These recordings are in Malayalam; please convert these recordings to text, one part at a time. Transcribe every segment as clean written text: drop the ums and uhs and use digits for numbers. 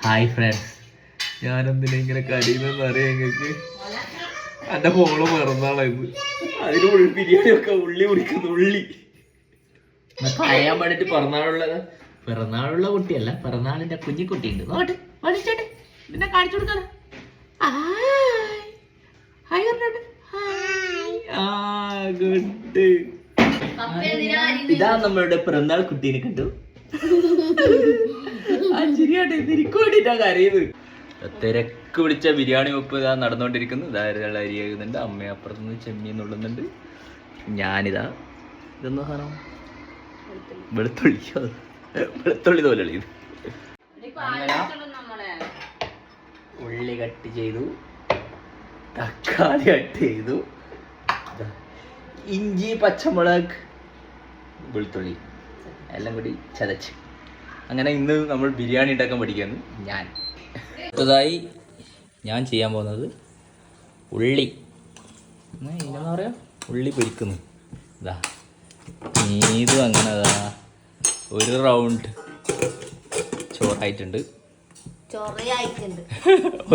ഹായ് ഫ്രണ്ട്സ്, ഞാനെന്തിനാ ഇങ്ങനെ കരയുന്നതെന്ന് അറിയാം നിങ്ങൾക്ക്? എൻ്റെ മോള് പിറന്നാളായത്, അതിന് ബിരിയാണി ഒക്കെ ഉള്ളി കുടിക്കുന്നു. ഉള്ളി കരയാൻ വേണ്ടിട്ട് പിറന്നാളുള്ള കുട്ടിയല്ല, പിറന്നാളിന്റെ കുഞ്ഞിക്കുട്ടിയുണ്ട്. പിന്നെ കാണിച്ചു കൊടുക്കാറ്. ഇതാ നമ്മളുടെ പിറന്നാൾ കുട്ടീനെ കണ്ടു. തിരക്ക് പിടിച്ച ബിരിയാണി വെപ്പ് ഇതാ നടന്നുകൊണ്ടിരിക്കുന്നു. ഇതാ അരി ആകുന്നുണ്ട്, അമ്മ അപ്പുറത്തുനിന്ന് ചെമ്മീൻ നുള്ളുന്നുണ്ട്. ഞാനിതാ ഇതെന്താ സാധനം? വെളുത്തുള്ളി തോലളി. ഉള്ളി കട്ട് ചെയ്തു, തക്കാളി കട്ട് ചെയ്തു, ഇഞ്ചി പച്ചമുളക് വെളുത്തുള്ളി എല്ലാം കൂടി ചതച്ച്. അങ്ങനെ ഇന്ന് നമ്മൾ ബിരിയാണി ഉണ്ടാക്കാൻ പഠിക്കുകയാണ്. അടുത്തതായി ഞാൻ ചെയ്യാൻ പോകുന്നത് ഉള്ളി എന്താ പറയുക, ഉള്ളി പൊരിക്കുന്നു. ഇതാ ഇതും അങ്ങനെ അതാ ഒരു റൗണ്ട് ചോറായിട്ടുണ്ട്,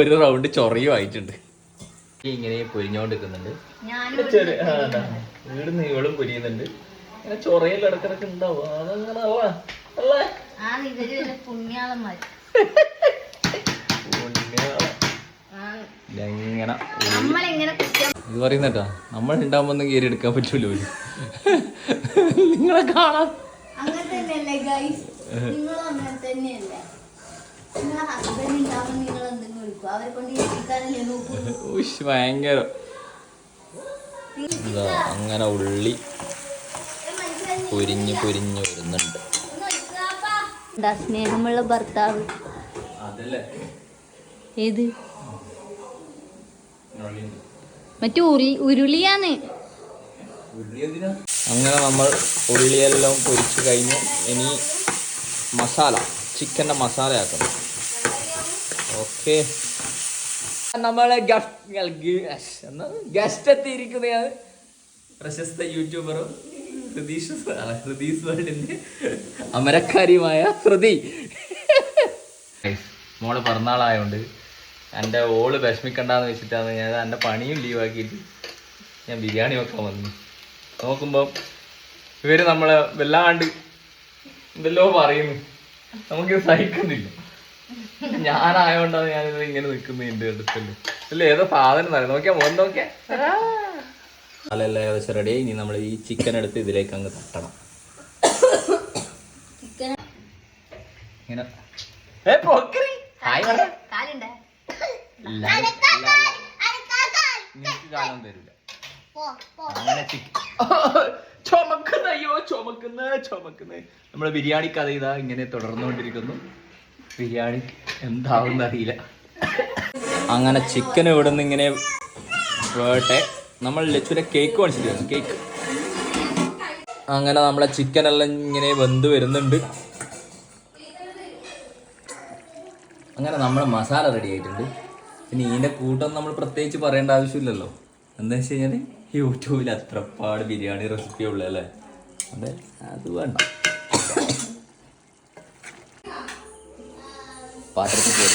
ഒരു റൗണ്ട് ചൊറയും ആയിട്ടുണ്ട്. ഇങ്ങനെ പൊരിഞ്ഞോണ്ടിരിക്കുന്നുണ്ട്. വീട് നീളും പൊരിയുന്നുണ്ട്. ഇങ്ങനെ ചൊറയിൽ ഇടക്കിടക്ക് ഉണ്ടാവും. അതങ്ങനെ ഇത് പറയുന്നേട്ടാ, നമ്മൾ ഉണ്ടാകുമ്പോ ഒന്നും കയറി എടുക്കാൻ പറ്റൂല്ലോ. നിങ്ങളെ കാണാൻ ഭയങ്കര അങ്ങനെ ഉള്ളി പൊരിഞ്ഞു വരുന്നുണ്ട്. സ്നേഹമുള്ള ഭർത്താവ് ഏത് മറ്റേ ഉരുളിയാന്ന്. അങ്ങനെ നമ്മൾ ഉള്ളിയെല്ലാം പൊരിച്ചു കഴിഞ്ഞു. ഇനി മസാല, ചിക്കൻ്റെ മസാല ആക്കണം. ഓക്കെ, നമ്മളെ ഗസ്റ്റ് എത്തിയിരിക്കുന്നതാണ് പ്രശസ്ത യൂട്യൂബറും ഹൃദീസ് വേൾഡിന്റെ അമരക്കാരിയുമായ ഹൃദി. മോള് പിറന്നാളായോണ്ട് എൻ്റെ ഓള് വിഷമിക്കണ്ടെന്ന് വെച്ചിട്ടാണ് ഞാൻ എൻ്റെ പണിയും ലീവാക്കിയിട്ട് ഞാൻ ബിരിയാണി വെക്കാൻ വന്നു. നോക്കുമ്പം ഇവര് നമ്മളെ വല്ലാണ്ട് എന്തെല്ലോ പറയുന്നു, നമുക്കിത് സഹിക്കുന്നില്ല. ഞാനായോണ്ടാണ് ഞാനിത് ഇങ്ങനെ നിൽക്കുന്നത്. എൻ്റെ അടുത്തല്ലേ അല്ല ഏതോ സാധനം അറിയാം. നോക്കിയാ മോൻ നോക്കിയാ അതെല്ലാം ഏകദേശം റെഡി. ഇനി നമ്മൾ ഈ ചിക്കൻ എടുത്ത് ഇതിലേക്ക് അങ്ങ് തട്ടണം. ഇങ്ങനെ കാലം തരില്ല. അങ്ങനെ ചുമക്കുന്ന നമ്മളെ ബിരിയാണി കഥ ഇതാ ഇങ്ങനെ തുടർന്നുകൊണ്ടിരിക്കുന്നു. ബിരിയാണി എന്താവുന്ന അറിയില്ല. അങ്ങനെ ചിക്കൻ ഇവിടെ നിന്ന് ഇങ്ങനെ വേട്ടെ. നമ്മൾ ലച്ചുവിനെ കേക്ക് മേടിച്ചിട്ട് കേക്ക്. അങ്ങനെ നമ്മളെ ചിക്കൻ എല്ലാം ഇങ്ങനെ വെന്ത് വരുന്നുണ്ട്. അങ്ങനെ നമ്മുടെ മസാല റെഡി ആയിട്ടുണ്ട്. പിന്നെ ഇതിൻ്റെ കൂട്ടം നമ്മൾ പ്രത്യേകിച്ച് പറയേണ്ട ആവശ്യമില്ലല്ലോ. എന്താ വെച്ച് കഴിഞ്ഞാൽ യൂട്യൂബിൽ അത്രപ്പാട് ബിരിയാണി റെസിപ്പി ഉള്ളു അല്ലേ. അതെ, അത് വേണ്ട. പാത്രത്തിൽ പോയി